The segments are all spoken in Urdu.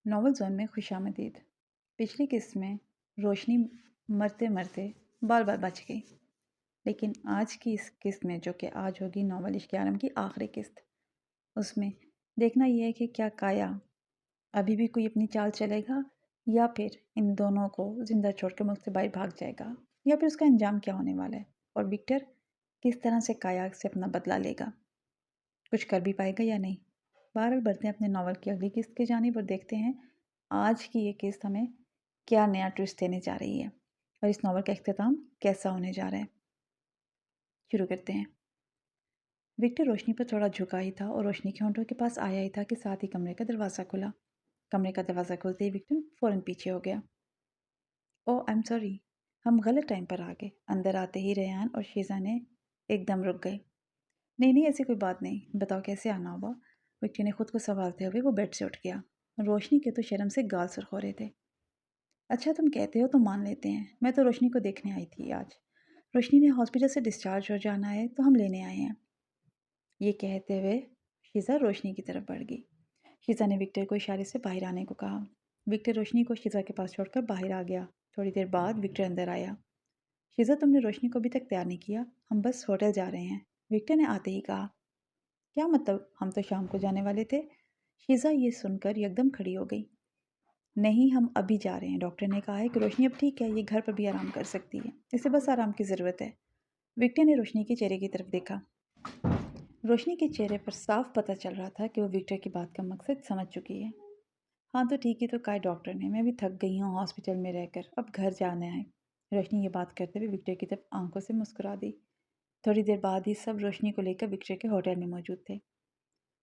ناول زون میں خوش آمدید۔ پچھلی قسط میں روشنی مرتے مرتے بال بال بچ گئی، لیکن آج کی اس قسط میں جو کہ آج ہوگی ناول عشق عالم کی آخری قسط، اس میں دیکھنا یہ ہے کہ کیا کایا ابھی بھی کوئی اپنی چال چلے گا یا پھر ان دونوں کو زندہ چھوڑ کر ملک سے باہر بھاگ جائے گا، یا پھر اس کا انجام کیا ہونے والا ہے اور وکٹر کس طرح سے کایا سے اپنا بدلہ لے گا، کچھ کر بھی پائے گا یا نہیں۔ بہرحال بڑھتے ہیں اپنے ناول کی اگلی قسط کی جانب اور دیکھتے ہیں آج کی یہ قسط ہمیں کیا نیا ٹوسٹ دینے جا رہی ہے اور اس ناول کا اختتام کیسا ہونے جا رہا ہے۔ شروع کرتے ہیں۔ وکٹر روشنی پر تھوڑا جھکا ہی تھا اور روشنی کے ہونٹوں کے پاس آیا ہی تھا کہ ساتھ ہی کمرے کا دروازہ کھلا۔ کمرے کا دروازہ کھلتے ہی وکٹر فوراً پیچھے ہو گیا۔ او آئی ایم سوری، ہم غلط ٹائم پر آ گئے۔ اندر آتے ہی ریحان اور شیزا نے ایک دم رک گئے۔ نہیں نہیں، ایسی کوئی بات نہیں، بتاؤ کیسے آنا ہوا۔ وکٹر نے خود کو سنبھالتے ہوئے وہ بیڈ سے اٹھ گیا۔ روشنی کے تو شرم سے گال سرخ ہو رہے تھے۔ اچھا تم کہتے ہو تو مان لیتے ہیں، میں تو روشنی کو دیکھنے آئی تھی آج۔ روشنی نے ہاسپٹل سے ڈسچارج ہو جانا ہے تو ہم لینے آئے ہیں۔ یہ کہتے ہوئے شیزا روشنی کی طرف بڑھ گئی۔ شیزا نے وکٹر کو اشارے سے باہر آنے کو کہا۔ وکٹر روشنی کو شیزا کے پاس چھوڑ کر باہر آ گیا۔ تھوڑی دیر بعد وکٹر اندر آیا۔ شیزا تم نے روشنی کو ابھی تک تیار نہیں کیا، ہم بس ہوٹل جا رہے ہیں، وکٹر نے آتے ہی کہا۔ کیا مطلب؟ ہم تو شام کو جانے والے تھے۔ شیزا یہ سن کر یکدم کھڑی ہو گئی۔ نہیں، ہم ابھی جا رہے ہیں، ڈاکٹر نے کہا ہے کہ روشنی اب ٹھیک ہے، یہ گھر پر بھی آرام کر سکتی ہے، اسے بس آرام کی ضرورت ہے۔ وکٹر نے روشنی کے چہرے کی طرف دیکھا۔ روشنی کے چہرے پر صاف پتہ چل رہا تھا کہ وہ وکٹر کی بات کا مقصد سمجھ چکی ہے۔ ہاں تو ٹھیک ہے تو کہا ڈاکٹر نے، میں بھی تھک گئی ہوں ہاسپٹل میں رہ کر، اب گھر جانا ہے۔ روشنی یہ بات کرتے ہوئے وکٹر کی طرف آنکھوں سے مسکرا دی۔ تھوڑی دیر بعد ہی سب روشنی کو لے کر وکٹر کے ہوٹل میں موجود تھے۔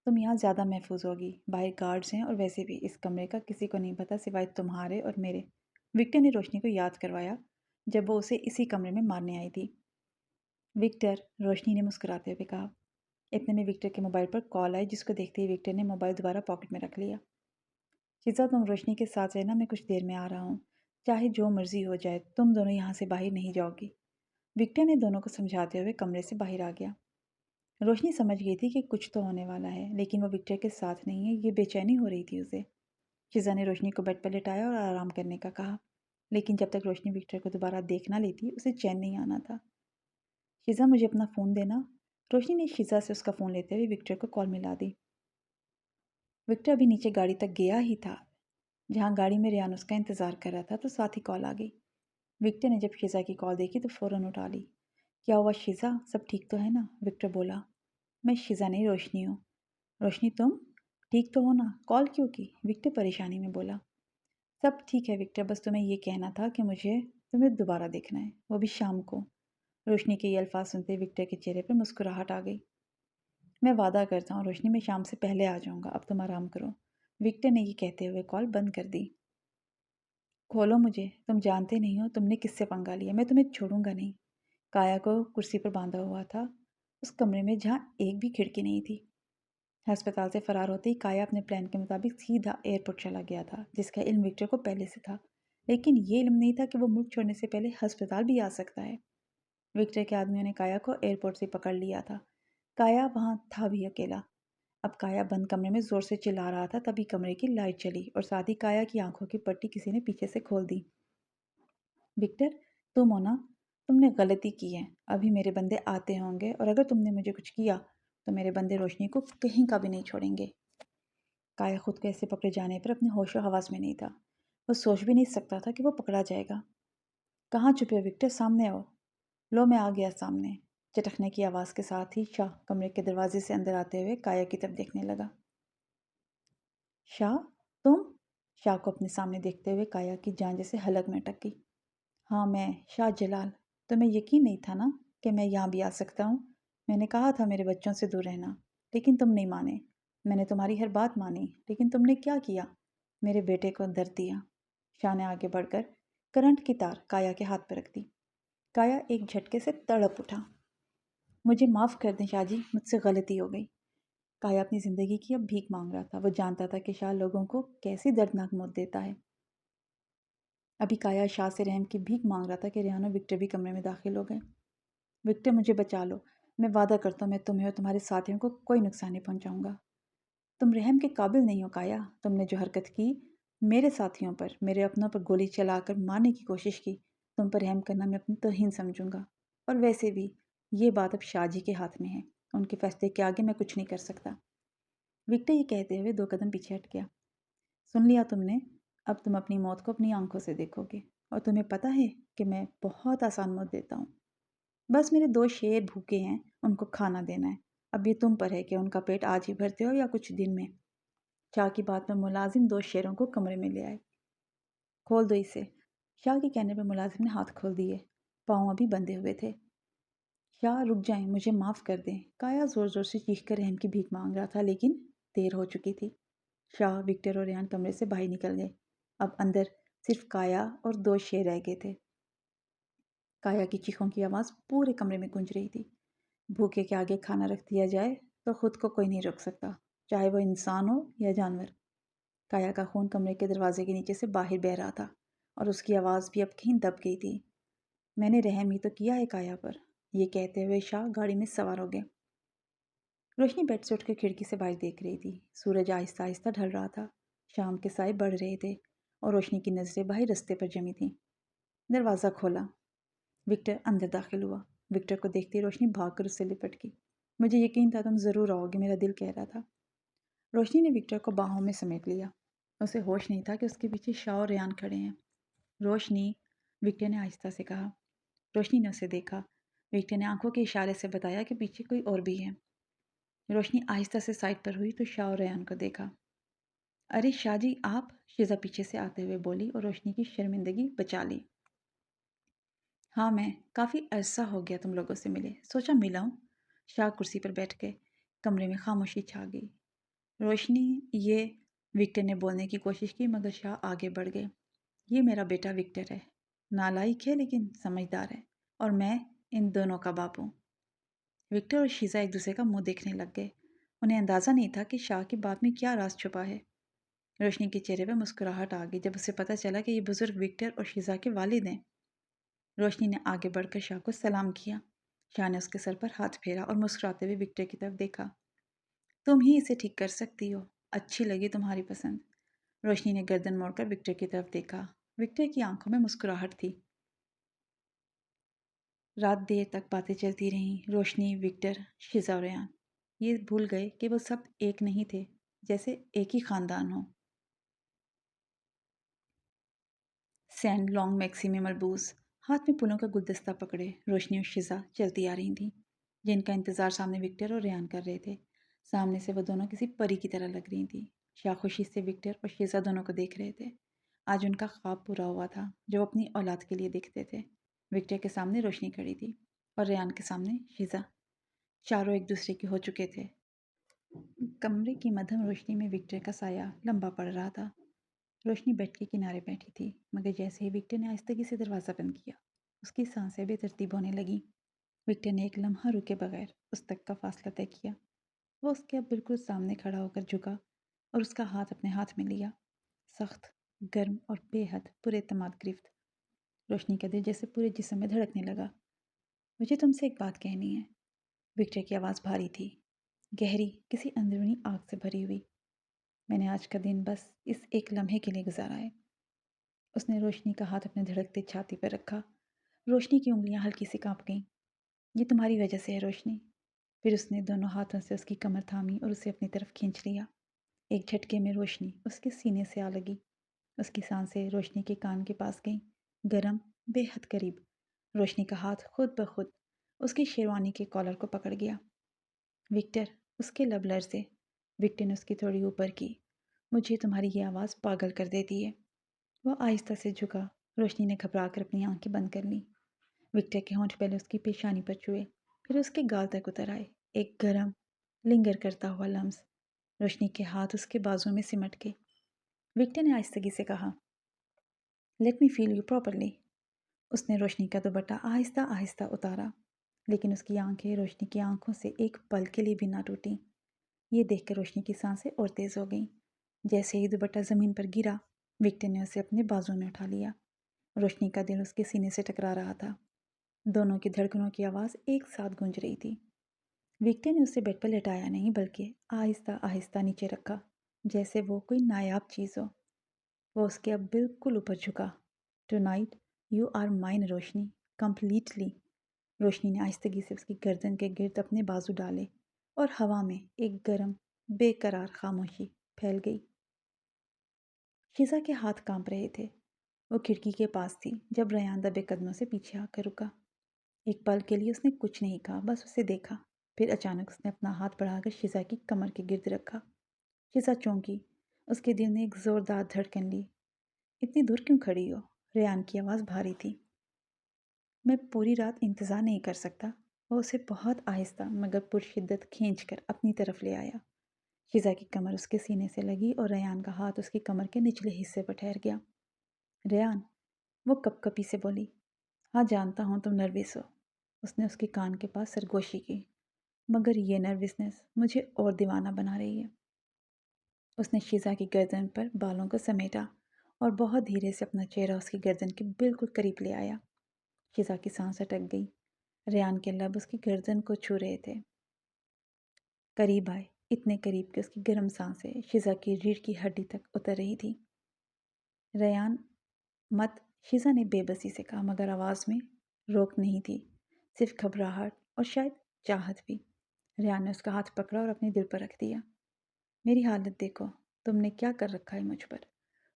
تم یہاں زیادہ محفوظ ہوگی، باہر گارڈز ہیں اور ویسے بھی اس کمرے کا کسی کو نہیں پتہ سوائے تمہارے اور میرے، وکٹر نے روشنی کو یاد کروایا جب وہ اسے اسی کمرے میں مارنے آئی تھی۔ وکٹر، روشنی نے مسکراتے ہوئے کہا۔ اتنے میں وکٹر کے موبائل پر کال آئی جس کو دیکھتے ہی وکٹر نے موبائل دوبارہ پاکٹ میں رکھ لیا۔ شیزا تم روشنی کے ساتھ رہنا، میں کچھ دیر میں آ رہا ہوں، چاہے جو مرضی ہو جائے تم دونوں یہاں سے باہر نہیں جاؤ گی۔ وکٹر نے دونوں کو سمجھاتے ہوئے کمرے سے باہر آ گیا۔ روشنی سمجھ گئی تھی کہ کچھ تو ہونے والا ہے، لیکن وہ وکٹر کے ساتھ نہیں ہے، یہ بے چینی ہو رہی تھی اسے۔ شیزا نے روشنی کو بیڈ پر لٹایا اور آرام کرنے کا کہا، لیکن جب تک روشنی وکٹر کو دوبارہ دیکھ نہ لیتی اسے چین نہیں آنا تھا۔ شیزا مجھے اپنا فون دینا۔ روشنی نے شیزا سے اس کا فون لیتے ہوئے وکٹر کو کال ملا دی۔ وکٹر ابھی نیچے گاڑی تک گیا ہی تھا جہاں گاڑی میں ریان اس کا انتظار کر رہا تھا تو ساتھ ہی کال آ گئی۔ وکٹر نے جب شیزا کی کال دیکھی تو فوراً اٹھا لی۔ کیا ہوا شیزا، سب ٹھیک تو ہے نا؟ وکٹر بولا۔ میں شیزا نہیں، روشنی ہوں۔ روشنی تم ٹھیک تو ہو نا؟ کال کیوں کی؟ وکٹر پریشانی میں بولا۔ سب ٹھیک ہے وکٹر، بس تمہیں یہ کہنا تھا کہ مجھے تمہیں دوبارہ دیکھنا ہے، وہ بھی شام کو۔ روشنی کے یہ الفاظ سنتے وکٹر کے چہرے پر مسکراہٹ آ گئی۔ میں وعدہ کرتا ہوں روشنی، میں شام سے پہلے آ جاؤں گا، اب تم آرام کرو۔ وکٹر نے یہ کہتے ہوئے کال بند کر دی۔ کھولو مجھے، تم جانتے نہیں ہو تم نے کس سے پنگا لیا، میں تمہیں چھوڑوں گا نہیں۔ کایا کو کرسی پر باندھا ہوا تھا اس کمرے میں جہاں ایک بھی کھڑکی نہیں تھی۔ ہسپتال سے فرار ہوتے ہی کایا اپنے پلان کے مطابق سیدھا ایئرپورٹ چلا گیا تھا، جس کا علم وکٹر کو پہلے سے تھا، لیکن یہ علم نہیں تھا کہ وہ ملک چھوڑنے سے پہلے ہسپتال بھی آ سکتا ہے۔ وکٹر کے آدمیوں نے کایا کو ایئرپورٹ سے پکڑ لیا تھا۔ کایا وہاں تھا بھی اکیلا۔ اب کایا بند کمرے میں زور سے چلا رہا تھا، تبھی کمرے کی لائٹ چلی اور ساتھ ہی کایا کی آنکھوں کی پٹی کسی نے پیچھے سے کھول دی۔ وکٹر، تم ہو نا؟ تم نے غلطی کی ہے، ابھی میرے بندے آتے ہوں گے اور اگر تم نے مجھے کچھ کیا تو میرے بندے روشنی کو کہیں کا بھی نہیں چھوڑیں گے۔ کایا خود کو ایسے پکڑے جانے پر اپنے ہوش و حواس میں نہیں تھا، وہ سوچ بھی نہیں سکتا تھا کہ وہ پکڑا جائے گا۔ کہاں چھپے ہو وکٹر، سامنے آؤ۔ لو میں آ گیا سامنے۔ چٹکنے کی آواز کے ساتھ ہی شاہ کمرے کے دروازے سے اندر آتے ہوئے کایا کی طرف دیکھنے لگا۔ شاہ تم؟ شاہ کو اپنے سامنے دیکھتے ہوئے کایا کی جان جیسے حلق میں اٹک گئی۔ ہاں میں، شاہ جلال، تمہیں یقین نہیں تھا نا کہ میں یہاں بھی آ سکتا ہوں؟ میں نے کہا تھا میرے بچوں سے دور رہنا، لیکن تم نہیں مانے۔ میں نے تمہاری ہر بات مانی، لیکن تم نے کیا کیا؟ میرے بیٹے کو درد دیا۔ شاہ نے آگے بڑھ کر کرنٹ کی تار کایا کے ہاتھ پر رکھ دی۔ کایا ایک جھٹکے سے تڑپ اٹھا۔ مجھے معاف کر دیں شاہ جی، مجھ سے غلطی ہو گئی۔ کایا اپنی زندگی کی اب بھیک مانگ رہا تھا، وہ جانتا تھا کہ شاہ لوگوں کو کیسی دردناک موت دیتا ہے۔ ابھی کایا شاہ سے رحم کی بھیک مانگ رہا تھا کہ ریان اور وکٹر بھی کمرے میں داخل ہو گئے۔ وکٹر مجھے بچا لو، میں وعدہ کرتا ہوں میں تمہیں اور تمہارے ساتھیوں کو کوئی نقصان نہیں پہنچاؤں گا۔ تم رحم کے قابل نہیں ہو کایا، تم نے جو حرکت کی میرے ساتھیوں پر، میرے اپنوں پر گولی چلا کر مارنے کی کوشش کی۔ تم پر رحم کرنا میں اپنی توہین سمجھوں گا، اور ویسے بھی یہ بات اب شاہ جی کے ہاتھ میں ہے، ان کے فیصلے کے آگے میں کچھ نہیں کر سکتا۔ وکٹر یہ کہتے ہوئے 2 قدم پیچھے ہٹ گیا۔ سن لیا تم نے؟ اب تم اپنی موت کو اپنی آنکھوں سے دیکھو گے، اور تمہیں پتہ ہے کہ میں بہت آسان موت دیتا ہوں۔ بس میرے 2 شیر بھوکے ہیں، ان کو کھانا دینا ہے۔ اب یہ تم پر ہے کہ ان کا پیٹ آج ہی بھرتے ہو یا کچھ دن میں۔ شاہ کی بات میں ملازم 2 شیروں کو کمرے میں لے آئے۔ کھول دو اسے۔ شاہ کے کہنے پر ملازم نے ہاتھ کھول دیے، پاؤں ابھی بندھے ہوئے تھے۔ شاہ رک جائیں، مجھے معاف کر دیں۔ کایا زور زور سے چیخ کر رحم کی بھیک مانگ رہا تھا، لیکن دیر ہو چکی تھی۔ شاہ، وکٹر اور ریان کمرے سے باہر نکل گئے۔ اب اندر صرف کایا اور 2 شیر رہ گئے تھے۔ کایا کی چیخوں کی آواز پورے کمرے میں گونج رہی تھی۔ بھوکے کے آگے کھانا رکھ دیا جائے تو خود کو کوئی نہیں روک سکتا، چاہے وہ انسان ہو یا جانور۔ کایا کا خون کمرے کے دروازے کے نیچے سے باہر بہہ رہا تھا، اور اس کی آواز بھی اب کہیں دب گئی تھی۔ میں نے رحم ہی تو کیا ہے کایا پر۔ یہ کہتے ہوئے شاہ گاڑی میں سوار ہو گئے۔ روشنی بیڈ سے اٹھ کے کھڑکی سے باہر دیکھ رہی تھی۔ سورج آہستہ آہستہ ڈھل رہا تھا، شام کے سائے بڑھ رہے تھے، اور روشنی کی نظریں باہر رستے پر جمی تھیں۔ دروازہ کھولا، وکٹر اندر داخل ہوا۔ وکٹر کو دیکھتے ہی روشنی بھاگ کر اس سے لپٹ گئی۔ مجھے یقین تھا تم ضرور آؤ گے، میرا دل کہہ رہا تھا۔ روشنی نے وکٹر کو باہوں میں سمیٹ لیا۔ اسے ہوش نہیں تھا کہ اس کے پیچھے شاہ اور ریان کھڑے ہیں۔ روشنی، وکٹر نے آہستہ سے کہا۔ روشنی نے اسے دیکھا۔ وکٹر نے آنکھوں کے اشارے سے بتایا کہ پیچھے کوئی اور بھی ہے۔ روشنی آہستہ سے سائڈ پر ہوئی تو شاہ اور ریان کو دیکھا۔ ارے شاہ جی آپ، شیزا پیچھے سے آتے ہوئے بولی، اور روشنی کی شرمندگی بچا لی۔ ہاں میں، کافی عرصہ ہو گیا تم لوگوں سے ملے، سوچا ملاؤں۔ شاہ کرسی پر بیٹھ گئے۔ کمرے میں خاموشی چھا گئی۔ روشنی، یہ، وکٹر نے بولنے کی کوشش کی مگر شاہ آگے بڑھ گئے۔ یہ میرا بیٹا وکٹر ہے، نالائق ہے لیکن سمجھدار ہے، اور میں ان دونوں کا باپ ہوں۔ وکٹر اور شیزا ایک دوسرے کا منہ دیکھنے لگ گئے۔ انہیں اندازہ نہیں تھا کہ شاہ کی بات میں کیا راز چھپا ہے۔ روشنی کے چہرے پہ مسکراہٹ آ گئی جب اسے پتہ چلا کہ یہ بزرگ وکٹر اور شیزا کے والد ہیں۔ روشنی نے آگے بڑھ کر شاہ کو سلام کیا۔ شاہ نے اس کے سر پر ہاتھ پھیرا اور مسکراتے ہوئے وکٹر کی طرف دیکھا۔ تم ہی اسے ٹھیک کر سکتی ہو، اچھی لگی تمہاری پسند۔ روشنی نے گردن موڑ کر وکٹر کی طرف دیکھا۔ وکٹر کی آنکھوں میں مسکراہٹ تھی۔ رات دیر تک باتیں چلتی رہیں، روشنی، وکٹر، شیزا اور ریان۔ یہ بھول گئے کہ وہ سب ایک نہیں تھے، جیسے ایک ہی خاندان ہو۔ سینڈ لانگ میکسی میں ملبوس، ہاتھ میں پھولوں کا گلدستہ پکڑے، روشنی اور شیزا چلتی آ رہی تھیں، جن کا انتظار سامنے وکٹر اور ریان کر رہے تھے۔ سامنے سے وہ دونوں کسی پری کی طرح لگ رہی تھیں۔ شاہ خوشی سے وکٹر اور شیزا دونوں کو دیکھ رہے تھے۔ آج ان کا خواب پورا ہوا تھا جو وہ اپنی اولاد کے لیے دیکھتے تھے۔ وکٹر کے سامنے روشنی کھڑی تھی، اور ریان کے سامنے شیزا۔ چاروں ایک دوسرے کے ہو چکے تھے۔ کمرے کی مدھم روشنی میں وکٹر کا سایہ لمبا پڑ رہا تھا۔ روشنی بیڈ کے کنارے بیٹھی تھی، مگر جیسے ہی وکٹر نے آہستگی سے دروازہ بند کیا، اس کی سانسیں بے ترتیب ہونے لگیں۔ وکٹر نے ایک لمحہ رکے بغیر اس تک کا فاصلہ طے کیا۔ وہ اس کے اب بالکل سامنے کھڑا ہو کر جھکا اور اس کا ہاتھ اپنے ہاتھ میں لیا۔ سخت، گرم اور بے حد پر اعتماد گرفت۔ روشنی کا دل جیسے پورے جسم میں دھڑکنے لگا۔ مجھے تم سے ایک بات کہنی ہے۔ وکٹر کی آواز بھاری تھی، گہری، کسی اندرونی آگ سے بھری ہوئی۔ میں نے آج کا دن بس اس ایک لمحے کے لیے گزارا ہے۔ اس نے روشنی کا ہاتھ اپنے دھڑکتے چھاتی پر رکھا۔ روشنی کی انگلیاں ہلکی سی کانپ گئیں۔ یہ تمہاری وجہ سے ہے روشنی۔ پھر اس نے دونوں ہاتھوں سے اس کی کمر تھامی اور اسے اپنی طرف کھینچ لیا۔ ایک جھٹکے میں روشنی اس کے سینے سے آ لگی۔ اس کی سانسیں روشنی کے کان کے پاس گئیں، گرم، بے حد قریب۔ روشنی کا ہاتھ خود بخود اس کی شیروانی کے کالر کو پکڑ گیا۔ وکٹر، اس کے لب لرزے۔ وکٹر نے اس کی تھوڑی اوپر کی۔ مجھے تمہاری یہ آواز پاگل کر دیتی ہے۔ وہ آہستہ سے جھکا۔ روشنی نے گھبرا کر اپنی آنکھیں بند کر لیں۔ وکٹر کے ہونٹ پہلے اس کی پیشانی پر چھوئے، پھر اس کے گال تک اتر آئے، ایک گرم، لنگر کرتا ہوا لمس۔ روشنی کے ہاتھ اس کے بازو میں سمٹ گئے۔ وکٹر نے آہستگی سے کہا، let me feel you properly. اس نے روشنی کا دوپٹہ آہستہ آہستہ اتارا، لیکن اس کی آنکھیں روشنی کی آنکھوں سے ایک پل کے لیے بھی نہ ٹوٹیں۔ یہ دیکھ کر روشنی کی سانسیں اور تیز ہو گئیں۔ جیسے ہی دوپٹہ زمین پر گرا، وکٹر نے اسے اپنے بازو میں اٹھا لیا۔ روشنی کا دل اس کے سینے سے ٹکرا رہا تھا۔ دونوں کی دھڑکنوں کی آواز ایک ساتھ گونج رہی تھی۔ وکٹر نے اسے بیڈ پر لٹایا نہیں بلکہ آہستہ آہستہ نیچے رکھا، جیسے وہ کوئی نایاب چیز ہو۔ وہ اس کے اب بالکل اوپر جھکا۔ Tonight you are mine Roshni, completely. Roshni نے آہستگی سے اس کی گردن کے گرد اپنے بازو ڈالے اور ہوا میں ایک گرم بے قرار خاموشی پھیل گئی۔ شیزا کے ہاتھ کانپ رہے تھے۔ وہ کھڑکی کے پاس تھی جب ریان دبے قدموں سے پیچھے آ کر رکا۔ ایک پل کے لیے اس نے کچھ نہیں کہا، بس اسے دیکھا۔ پھر اچانک اس نے اپنا ہاتھ بڑھا کر شیزا کی کمر کے گرد رکھا۔ شیزا چونکی۔ اس کے دل نے ایک زوردار دھڑکن لی۔ اتنی دور کیوں کھڑی ہو؟ ریان کی آواز بھاری تھی۔ میں پوری رات انتظار نہیں کر سکتا۔ وہ اسے بہت آہستہ مگر پرشدت کھینچ کر اپنی طرف لے آیا۔ شیزا کی کمر اس کے سینے سے لگی اور ریان کا ہاتھ اس کی کمر کے نچلے حصے پر ٹھہر گیا۔ ریان، وہ کپ کپی سے بولی۔ ہاں جانتا ہوں تم نروس ہو۔ اس نے اس کے کان کے پاس سرگوشی کی۔ مگر یہ نروسنس مجھے اور دیوانہ بنا رہی ہے۔ اس نے شیزا کی گردن پر بالوں کو سمیٹا اور بہت دھیرے سے اپنا چہرہ اس کی گردن کے بالکل قریب لے آیا۔ شیزا کی سانس اٹک گئی۔ ریان کے لب اس کی گردن کو چھو رہے تھے۔ قریب آئے، اتنے قریب کہ اس کی گرم سانسیں شیزا کی ریڑھ کی ہڈی تک اتر رہی تھی۔ ریان، مت، شیزا نے بے بسی سے کہا، مگر آواز میں روک نہیں تھی، صرف گھبراہٹ اور شاید چاہت بھی۔ ریان نے اس کا ہاتھ پکڑا اور اپنے دل پر رکھ دیا۔ میری حالت دیکھو، تم نے کیا کر رکھا ہے مجھ پر۔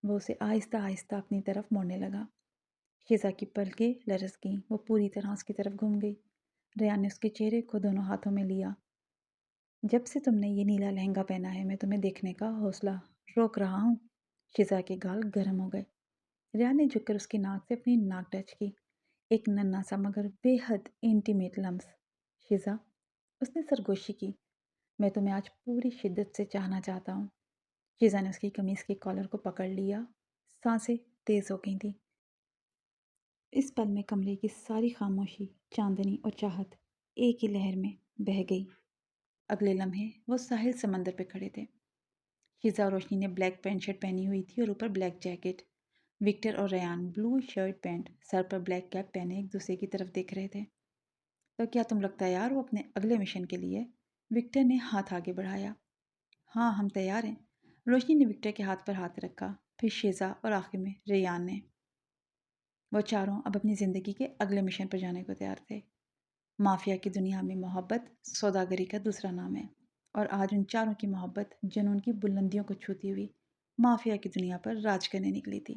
وہ اسے آہستہ آہستہ اپنی طرف موڑنے لگا۔ شیزا کی پلکیں لرز گئیں، وہ پوری طرح اس کی طرف گھوم گئی۔ ریان نے اس کے چہرے کو دونوں ہاتھوں میں لیا۔ جب سے تم نے یہ نیلا لہنگا پہنا ہے میں تمہیں دیکھنے کا حوصلہ روک رہا ہوں۔ شیزا کے گال گرم ہو گئے۔ ریان نے جھک کر اس کی ناک سے اپنی ناک ٹچ کی۔ ایک ننھا سا مگر بے حد انٹیمیٹ لمس۔ شیزا، اس نے سرگوشی کی، میں تمہیں آج پوری شدت سے چاہنا چاہتا ہوں۔ شیزا نے اس کی قمیص کے کالر کو پکڑ لیا۔ سانسیں تیز ہو گئی تھیں۔ اس پل میں کمرے کی ساری خاموشی، چاندنی اور چاہت ایک ہی لہر میں بہہ گئی۔ اگلے لمحے وہ ساحل سمندر پہ کھڑے تھے۔ شیزا اور روشنی نے بلیک پینٹ شرٹ پہنی ہوئی تھی اور اوپر بلیک جیکٹ۔ وکٹر اور ریان بلو شرٹ پینٹ، سر پر بلیک کیپ پہنے ایک دوسرے کی طرف دیکھ رہے تھے۔ تو کیا تم لوگ تیار ہو اپنے اگلے مشن کے لیے؟ وکٹر نے ہاتھ آگے بڑھایا۔ ہاں، ہم تیار ہیں۔ روشنی نے وکٹر کے ہاتھ پر ہاتھ رکھا، پھر شیزا اور آخر میں ریان نے۔ وہ چاروں اب اپنی زندگی کے اگلے مشن پر جانے کو تیار تھے۔ مافیا کی دنیا میں محبت سوداگری کا دوسرا نام ہے، اور آج ان چاروں کی محبت جنون کی بلندیوں کو چھوتی ہوئی مافیا کی دنیا پر راج کرنے نکلی تھی۔